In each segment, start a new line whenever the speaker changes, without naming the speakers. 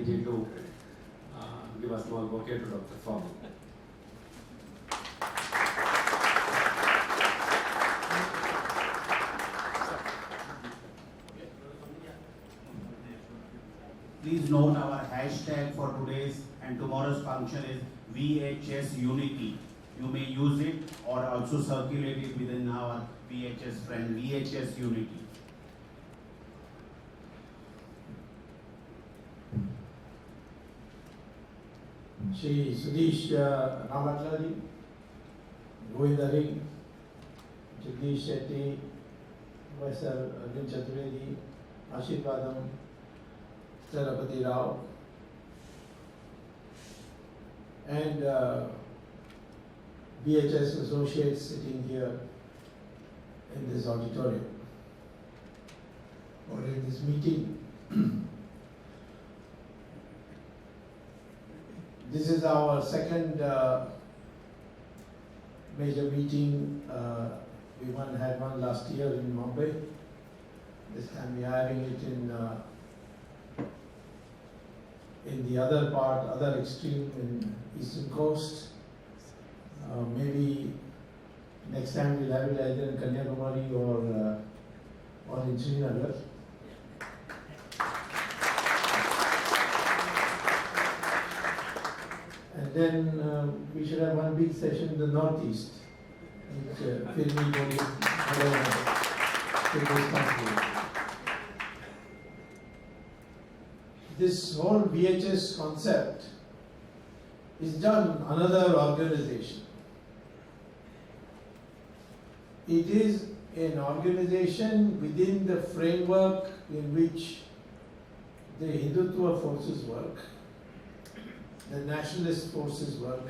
DG to give a small bouquet to Dr. Swamy.
Please note our hashtag for today's and tomorrow's function is VHS Unity. You may use it or also circulate it within our VHS friend, VHS Unity.
Shri Sudesh Ramatlali, Govindari, Jagdish Shetty, Vaisar Arvind Chaturvedi, Ashirvadam, Sarapati Rao, and VHS associates sitting here in this auditorium or in this meeting. This is our second major meeting. We had one last year in Mumbai. This time we are having it in the other part, other extreme in Eastern Coast. Maybe next time we'll have it either in Kanyakumari or in Srinagar. And then we should have one big session in the Northeast, which filming This whole VHS concept is done another organization. It is an organization within the framework in which the Hindutva forces work, the nationalist forces work,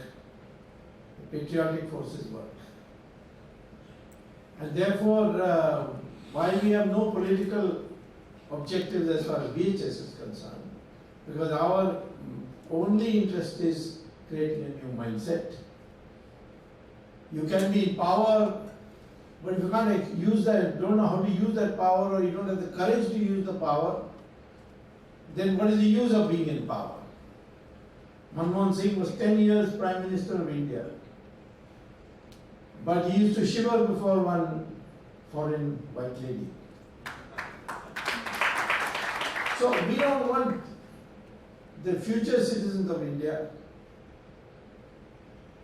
the patriotic forces work. And therefore, while we have no political objectives as far as VHS is concerned, because our only interest is creating a new mindset. You can be in power, but if you can't use that, don't know how to use that power, or you don't have the courage to use the power, then what is the use of being in power? Manmohan Singh was 10 years Prime Minister of India, but he used to shiver before one foreign white lady. So we don't want the future citizens of India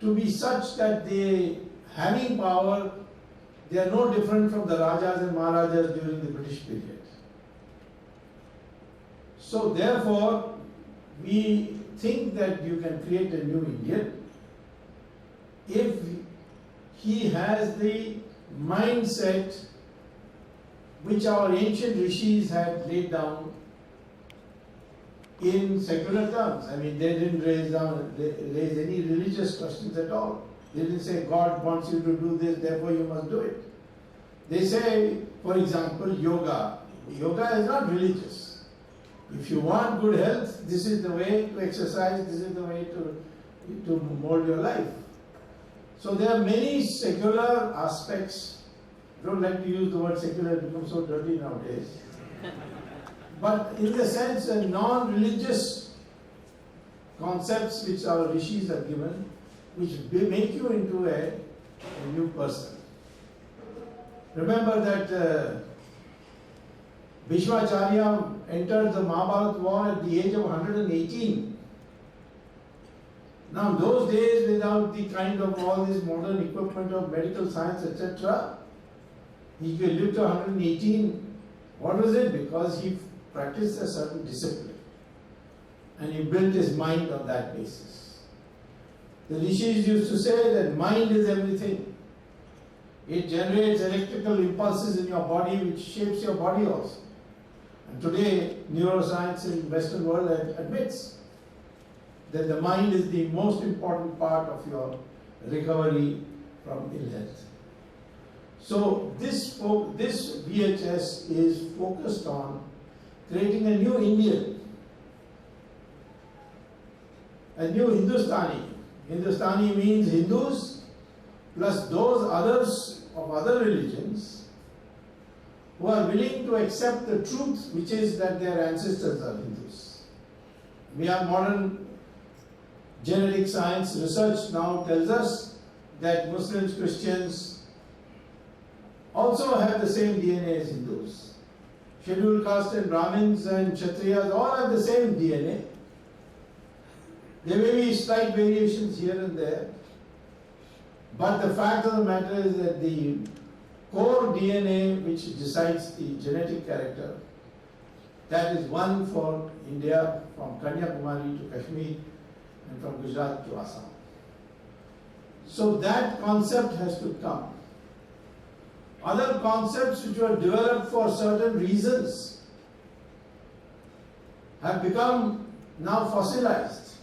to be such that they, having power, they are no different from the Rajas and Maharajas during the British period. So therefore, we think that you can create a new Indian if he has the mindset which our ancient rishis had laid down in secular terms. I mean, they didn't raise any religious questions at all. They didn't say God wants you to do this, therefore you must do it. They say, for example, yoga. Yoga is not religious. If you want good health, this is the way to exercise, this is the way to mold your life. So there are many secular aspects. I don't like to use the word secular, it becomes so dirty nowadays. But in the sense, non-religious concepts which our rishis have given, which make you into a new person. Remember that Bhishmacharya entered the Mahabharata war at the age of 118. Now, those days, without the kind of all this modern equipment of medical science, etc., he lived to 118. What was it? Because he practiced a certain discipline and he built his mind on that basis. The rishis used to say that mind is everything. It generates electrical impulses in your body which shapes your body also. And today, neuroscience in Western world admits that the mind is the most important part of your recovery from ill health. So this VHS is focused on creating a new Indian, a new Hindustani. Hindustani means Hindus plus those others of other religions who are willing to accept the truth, which is that their ancestors are Hindus. We have modern genetic science research now tells us that Muslims, Christians also have the same DNA as Hindus. Scheduled caste and Brahmins and Kshatriyas all have the same DNA. There may be slight variations here and there, but the fact of the matter is that the core DNA which decides the genetic character, that is one for India, from Kanyakumari to Kashmir and from Gujarat to Assam. So that concept has to come. Other concepts which were developed for certain reasons have become now fossilized.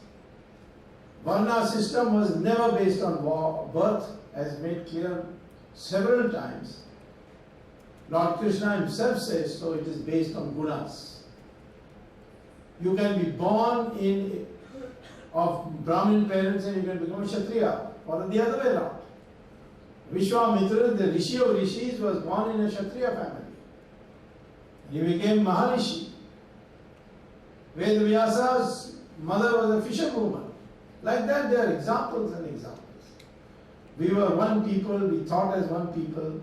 Varna system was never based on birth, as made clear several times. Lord Krishna himself says so, it is based on gunas. You can be born of Brahmin parents and you can become a Kshatriya, or the other way around. Vishwamitra, the Rishi of Rishis, was born in a Kshatriya family. He became Maharishi. Vedavyasa's mother was a fisherwoman. Like that, there are examples and examples. We were one people, we thought as one people,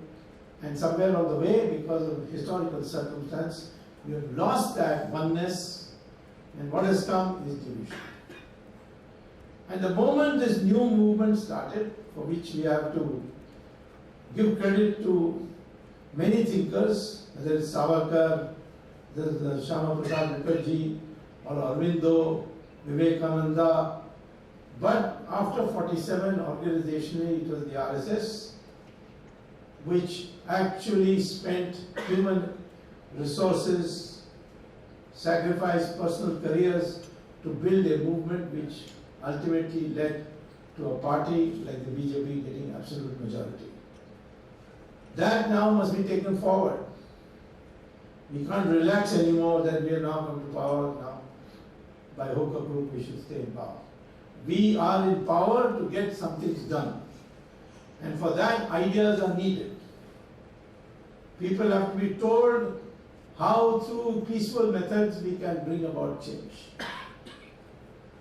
and somewhere on the way, because of historical circumstance, we have lost that oneness, and what has come is division. And the moment this new movement started, for which we have to give credit to many thinkers, whether it's Savarkar, the Shyama Prasad Mukherjee, or Aurobindo, Vivekananda, but after 47, organizationally, it was the RSS, which actually spent human resources, sacrificed personal careers to build a movement which ultimately led to a party like the BJP getting absolute majority. That now must be taken forward. We can't relax anymore that we are now come to power now. By hook or crook, we should stay in power. We are in power to get some things done. And for that, ideas are needed. People have to be told how through peaceful methods we can bring about change.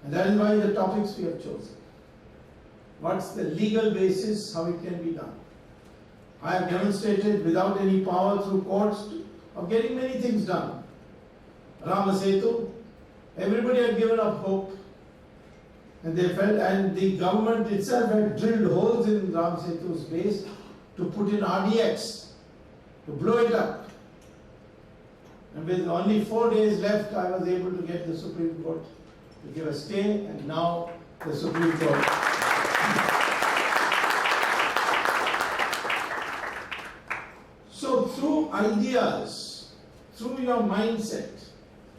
And that is why the topics we have chosen. What's the legal basis, how it can be done? I have demonstrated without any power through courts of getting many things done. Ramasetu, everybody had given up hope. And they felt, and the government itself had drilled holes in Ramasetu's base to put in RDX, to blow it up. And with only 4 days left, I was able to get the Supreme Court to give a stay, and now the Supreme Court. So through ideas, through your mindset,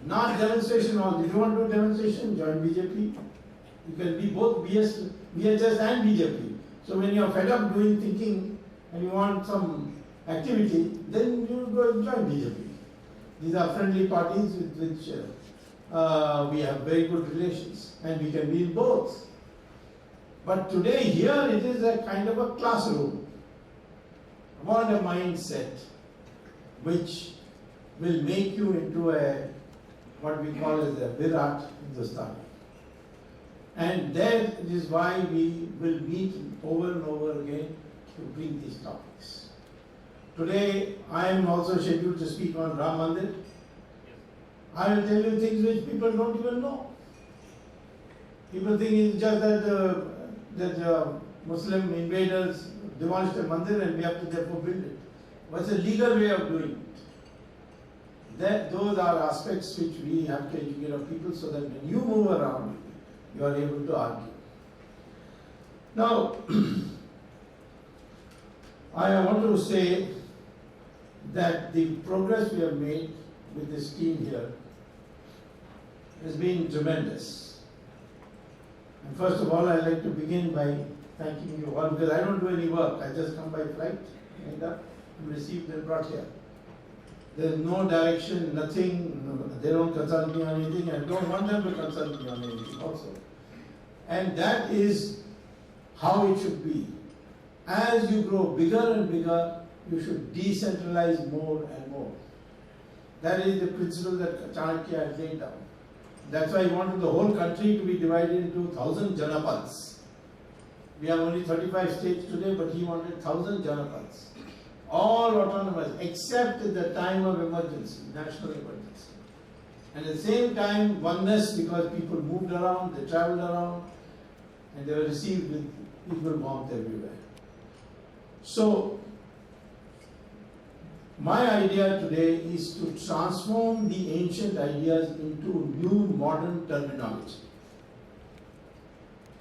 not demonstration only. If you want to do demonstration, join BJP. You can be both VHS and BJP. So when you are fed up doing thinking and you want some activity, then you go and join BJP. These are friendly parties with which we have very good relations, and we can be in both. But today here it is a kind of a classroom. I want a mindset which will make you into a, what we call as a Virat Hindustani. And that is why we will meet over and over again to bring these topics. Today I am also scheduled to speak on Ram Mandir. I will tell you things which people don't even know. People think it's just that Muslim invaders demolished a mandir and we have to therefore build it. What's the legal way of doing it? Those are aspects which we have to educate our people so that when you move around, you are able to argue. Now, I want to say that the progress we have made with this team here has been tremendous. And first of all, I'd like to begin by thanking you all, because I don't do any work. I just come by flight, end up, and received and brought here. There's no direction, nothing, they don't consult me on anything, and I don't want them to consult me on anything also. And that is how it should be. As you grow bigger and bigger, you should decentralize more and more. That is the principle that Chanakya had laid down. That's why he wanted the whole country to be divided into 1,000 janapads. We have only 35 states today, but he wanted 1,000 janapads. All autonomous, except at the time of emergency, national emergency. And at the same time, oneness, because people moved around, they traveled around, and they were received with equal warmth everywhere. So, my idea today is to transform the ancient ideas into new modern terminology.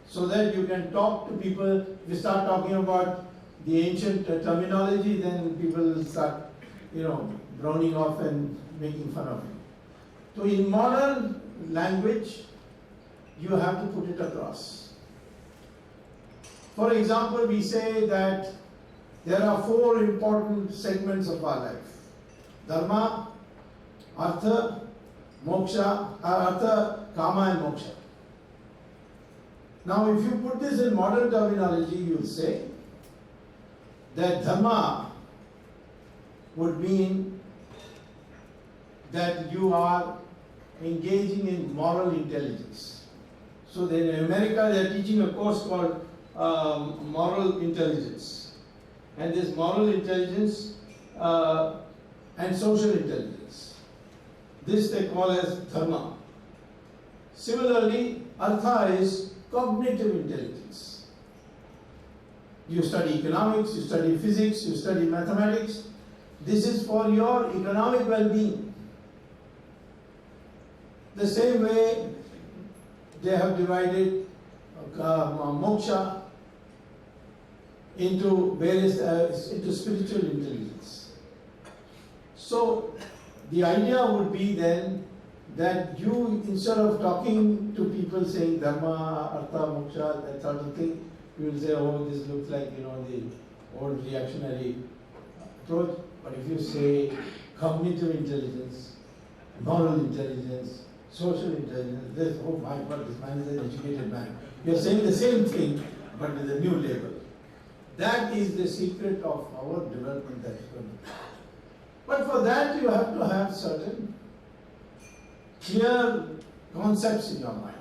So that you can talk to people. If you start talking about the ancient terminology, then people will start, browning off and making fun of it. So in modern language, you have to put it across. For example, we say that there are 4 important segments of our life: dharma, artha, moksha, artha, kama and moksha. Now if you put this in modern terminology, you will say that dharma would mean that you are engaging in moral intelligence. So then in America they are teaching a course called moral intelligence. And this moral intelligence and social intelligence, this they call as dharma. Similarly, artha is cognitive intelligence. You study economics, you study physics, you study mathematics. This is for your economic well-being. The same way they have divided moksha into various into spiritual intelligence. So the idea would be then that you, instead of talking to people saying dharma, artha, moksha, that sort of thing, you will say, oh, this looks like the old reactionary approach. But if you say cognitive intelligence, moral intelligence, social intelligence, this, oh my God, this man is an educated man. You are saying the same thing, but with a new label. That is the secret of our development that is going to. But for that you have to have certain clear concepts in your mind.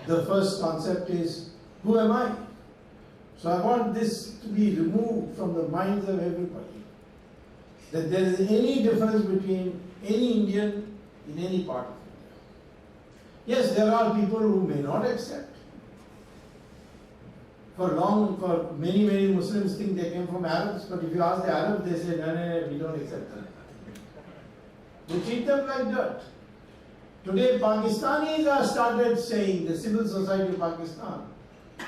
The first concept is, who am I? So I want this to be removed from the minds of everybody. That there is any difference between any Indian in any part of India. Yes, there are people who may not accept. For many Muslims think they came from Arabs, but if you ask the Arabs, they say, no, we don't accept them. They treat them like dirt. Today, Pakistanis have started saying, the civil society of Pakistan,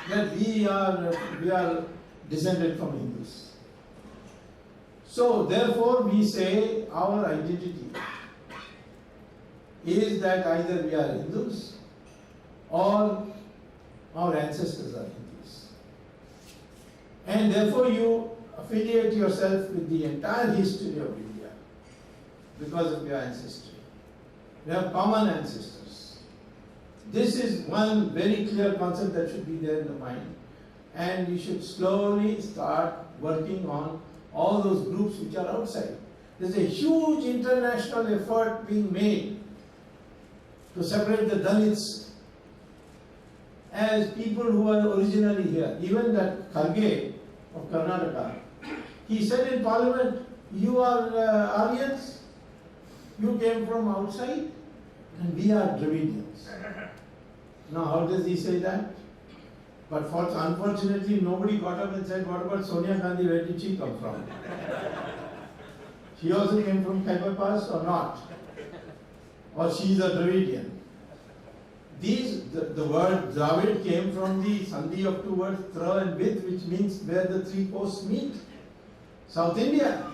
that we are descended from Hindus. So, therefore, we say our identity is that either we are Hindus or our ancestors are Hindus. And therefore, you affiliate yourself with the entire history of India because of your ancestry. We have common ancestors. This is one very clear concept that should be there in the mind. And we should slowly start working on all those groups which are outside. There's a huge international effort being made to separate the Dalits as people who are originally here. Even that Kharge of Karnataka, he said in Parliament, you are Aryans, you came from outside, and we are Dravidians. Now how does he say that? But unfortunately nobody got up and said, what about Sonia Gandhi, where did she come from? She also came from Khyber Pass or not? Or she is a Dravidian. The word Dravid came from the sandhi of 2 words, Tra and Vid, which means where the 3 coasts meet. South India.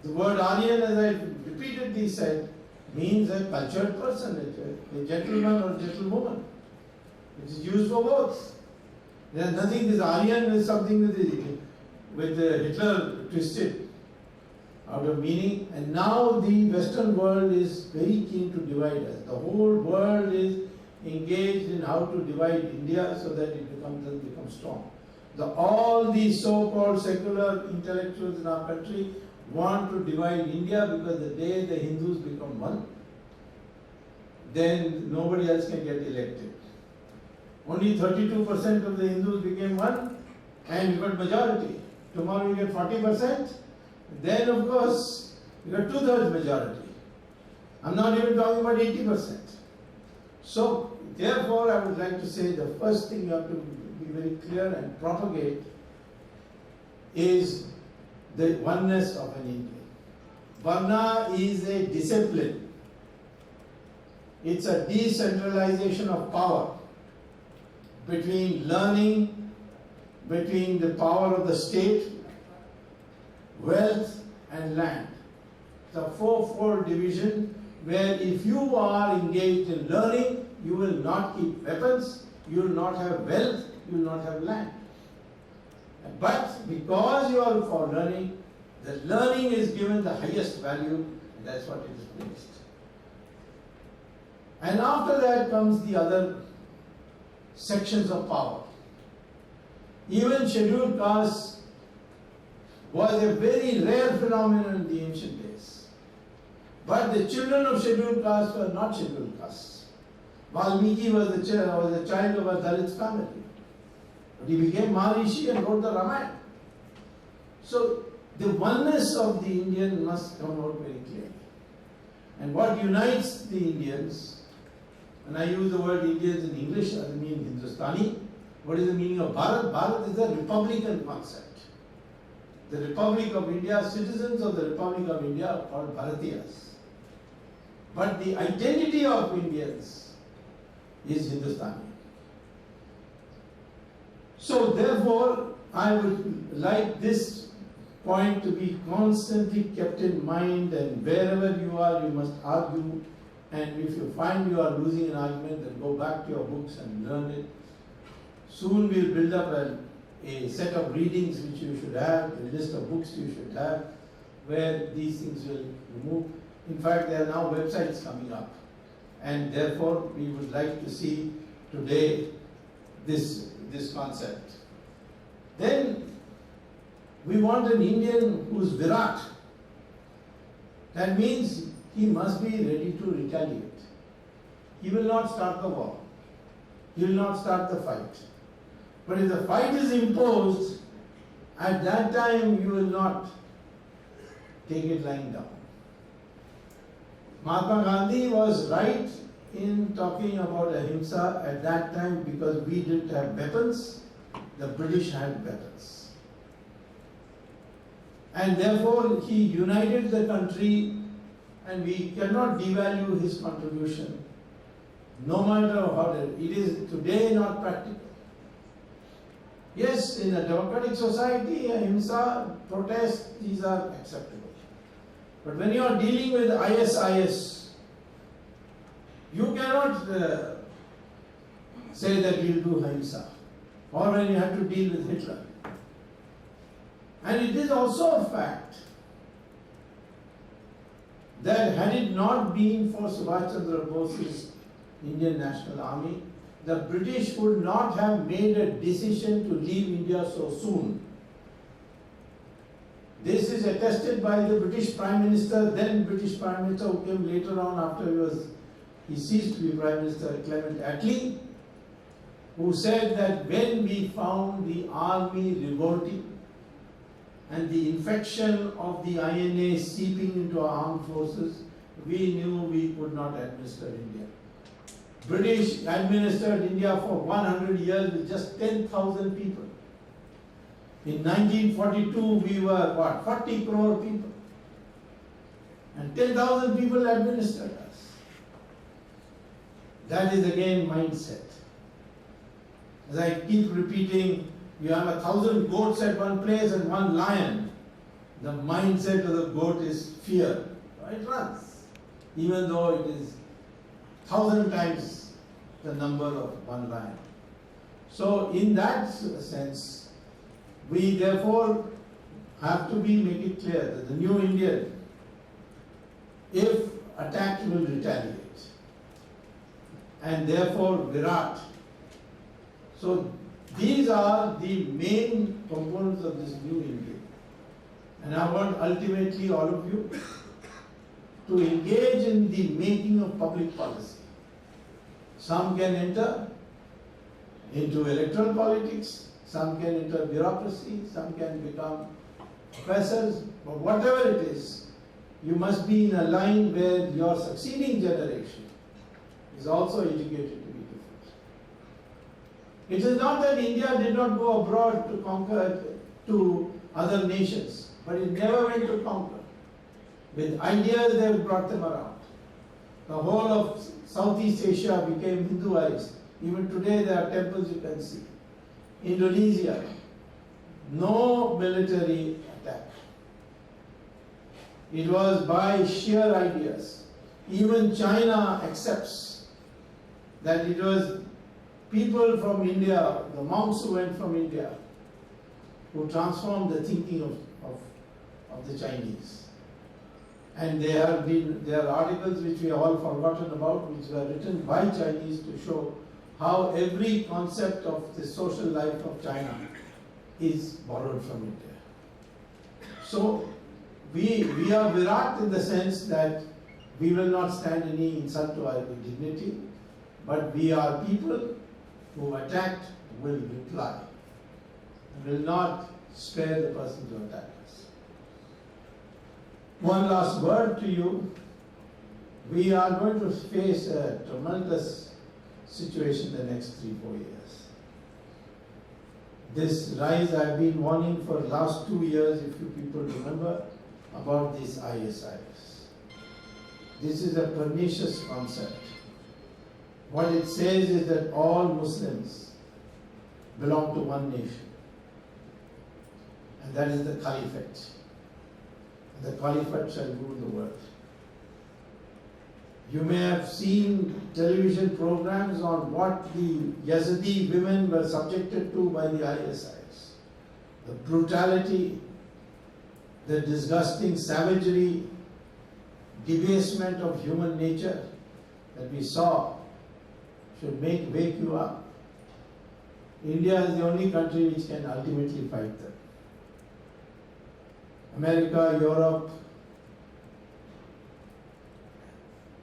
The word Aryan, as I repeatedly said, means a cultured person, a gentleman or gentlewoman. It is used for both. There is nothing, this Aryan is something with Hitler twisted out of meaning. And now the Western world is very keen to divide us. The whole world is engaged in how to divide India so that it doesn't become strong. All these so-called secular intellectuals in our country want to divide India because the day the Hindus become one, then nobody else can get elected. Only 32% of the Hindus became one, and you got majority. Tomorrow you get 40%, then of course you got 2/3 majority. I'm not even talking about 80%. So therefore I would like to say the first thing you have to be very clear and propagate is the oneness of an Indian. Varna is a discipline. It's a decentralization of power between learning, between the power of the state, wealth and land. It's a fourfold division where if you are engaged in learning, you will not keep weapons, you will not have wealth, you will not have land. But because you are for learning, the learning is given the highest value, and that's what it is placed. And after that comes the other sections of power. Even scheduled castes was a very rare phenomenon in the ancient days. But the children of scheduled castes were not scheduled castes. Valmiki was a child of a Dalit family. But he became Maharishi and wrote the Ramayana. So the oneness of the Indian must come out very clearly. And what unites the Indians, and I use the word Indians in English, I mean Hindustani. What is the meaning of Bharat? Bharat is a republican concept. The Republic of India, citizens of the Republic of India are called Bharatiyas. But the identity of Indians is Hindustani. So therefore, I would like this point to be constantly kept in mind, and wherever you are, you must argue. And if you find you are losing an argument, then go back to your books and learn it. Soon we'll build up a set of readings which you should have, a list of books you should have, where these things will move. In fact, there are now websites coming up. And therefore, we would like to see today this concept. Then, we want an Indian who's Virat. That means he must be ready to retaliate. He will not start the war. He will not start the fight. But if the fight is imposed, at that time you will not take it lying down. Mahatma Gandhi was right in talking about ahimsa at that time because we didn't have weapons, the British had weapons. And therefore he united the country, and we cannot devalue his contribution, no matter how it is today not practical. Yes, in a democratic society, ahimsa, protest, these are acceptable. But when you are dealing with ISIS, you cannot say that you will do ahimsa. Or when you have to deal with Hitler. And it is also a fact that had it not been for Subhash Chandra Bose's Indian National Army, the British would not have made a decision to leave India so soon. This is attested by the British Prime Minister, then British Prime Minister who came later on after he ceased to be Prime Minister, Clement Attlee, who said that when we found the army revolting and the infection of the INA seeping into our armed forces, we knew we could not administer India. British administered India for 100 years with just 10,000 people. In 1942, we were, 40 crore people. And 10,000 people administered us. That is again mindset. As I keep repeating, you have 1,000 goats at one place and one lion. The mindset of the goat is fear. It runs, even though it is 1,000 times the number of one lion. So in that sense, we therefore have to make it clear that the new Indian, if attacked, will retaliate. And therefore Virat. So these are the main components of this new India. And I want ultimately all of you to engage in the making of public policy. Some can enter into electoral politics, some can enter bureaucracy, some can become professors, but whatever it is, you must be in a line where your succeeding generation is also educated to be different. It is not that India did not go abroad to conquer to other nations, but it never went to conquer. With ideas, they brought them around. The whole of Southeast Asia became Hinduized. Even today, there are temples you can see. Indonesia, no military attack. It was by sheer ideas. Even China accepts that it was people from India, the monks who went from India, who transformed the thinking of the Chinese. And there are articles which we have all forgotten about, which were written by Chinese to show how every concept of the social life of China is borrowed from India. So we are Virat in the sense that we will not stand any insult to our dignity, but we are people who attacked will reply, will not spare the person to attack us. One last word to you. We are going to face a tremendous situation the next 3-4 years. This rise, I've been warning for the last 2 years, if you people remember, about this ISIS. This is a pernicious concept. What it says is that all Muslims belong to one nation, and that is the Caliphate. The Caliphate shall rule the world. You may have seen television programs on what the Yazidi women were subjected to by the ISIS. The brutality, the disgusting savagery, debasement of human nature that we saw should wake you up. India is the only country which can ultimately fight them. America, Europe,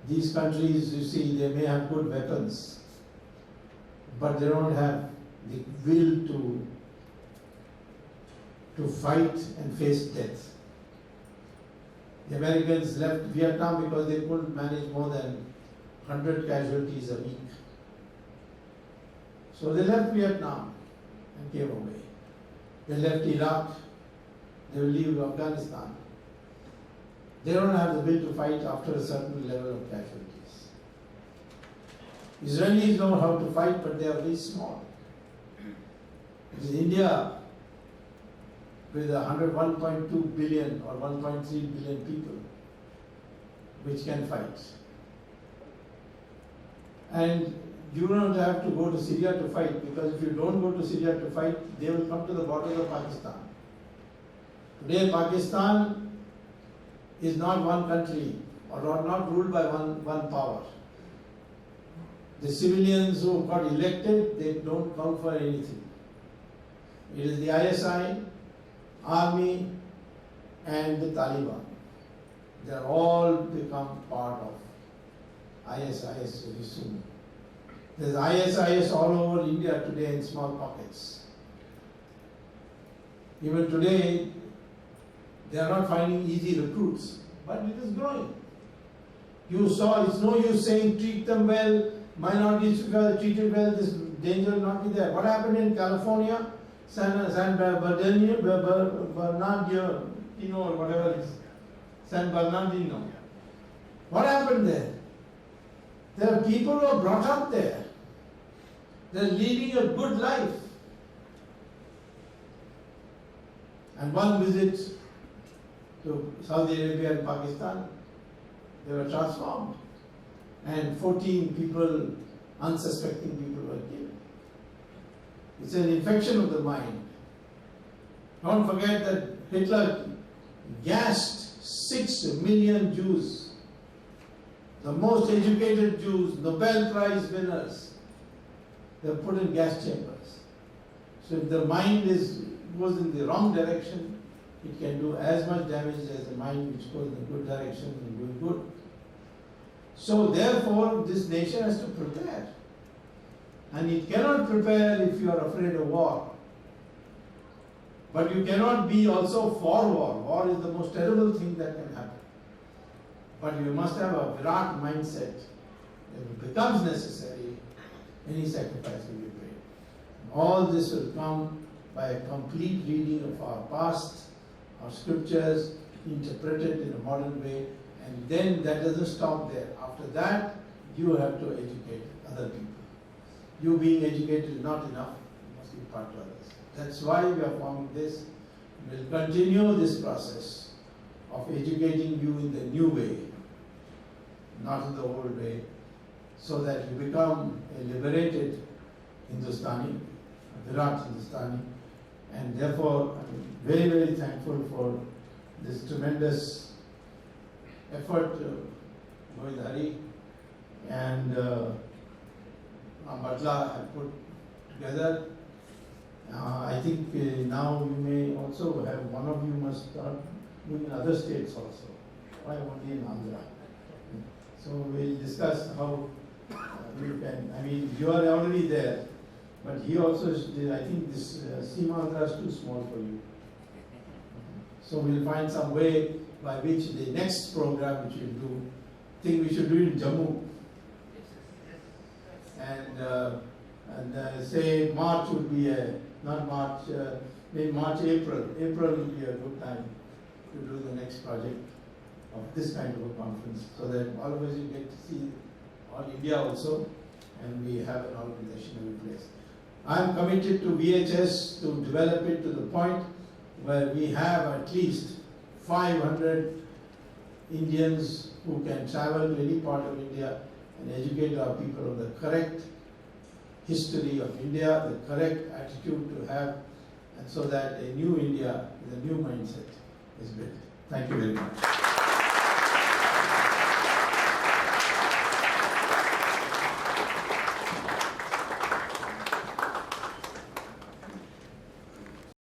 these countries, you see, they may have good weapons, but they don't have the will to fight and face death. The Americans left Vietnam because they couldn't manage more than 100 casualties a week. So they left Vietnam and came away. They left Iraq, they will leave Afghanistan. They don't have the will to fight after a certain level of casualties. Israelis know how to fight, but they are very small. It is India with 101.2 billion or 1.3 billion people which can fight. And you don't have to go to Syria to fight, because if you don't go to Syria to fight, they will come to the borders of Pakistan. Today, Pakistan is not one country or not ruled by one power. The civilians who got elected, they don't count for anything. It is the ISI, army, and the Taliban. They are all become part of ISIS very soon. There is ISIS all over India today in small pockets. Even today, they are not finding easy recruits, but it is growing. You saw, it's no use saying treat them well, minorities treated well, this danger will not be there. What happened in California? San Bernardino, or whatever it is. San Bernardino. What happened there? There are people who are brought up there. They are leading a good life. And one visit to Saudi Arabia and Pakistan, they were transformed. And 14 people, unsuspecting people, were killed. It's an infection of the mind. Don't forget that Hitler gassed 6 million Jews, the most educated Jews, Nobel Prize winners. They were put in gas chambers. So if the mind goes in the wrong direction, it can do as much damage as the mind which goes in the good direction and doing good. So therefore, this nation has to prepare. And it cannot prepare if you are afraid of war. But you cannot be also for war. War is the most terrible thing that can happen. But you must have a Virat mindset. If it becomes necessary, any sacrifice will be made. All this will come by a complete reading of our past, our scriptures, interpreted in a modern way, and then that doesn't stop there. After that, you have to educate other people. You being educated is not enough, you must impart to others. That's why we are forming this. We will continue this process of educating you in the new way, not in the old way, so that you become a liberated Hindustani, a Virat Hindustani, and therefore I'm very, very thankful for this tremendous effort Govind Hari and Batla have put together. I think now you may also have, one of you must start doing in other states also. Why only in Andhra? So we'll discuss how you can, I mean, you are already there, but he also, I think this Seema is too small for you. So we'll find some way by which the next program which we'll do, I think we should do it in Jammu. And say March would be not March, maybe March, April. April will be a good time to do the next project of this kind of a conference, so that all of us will get to see all India also, and we have an organization in place. I am committed to VHS to develop it to the point where we have at least 500 Indians who can travel to any part of India and educate our people on the correct history of India, the correct attitude to have, and so that a new India with a new mindset is built. Thank you very much.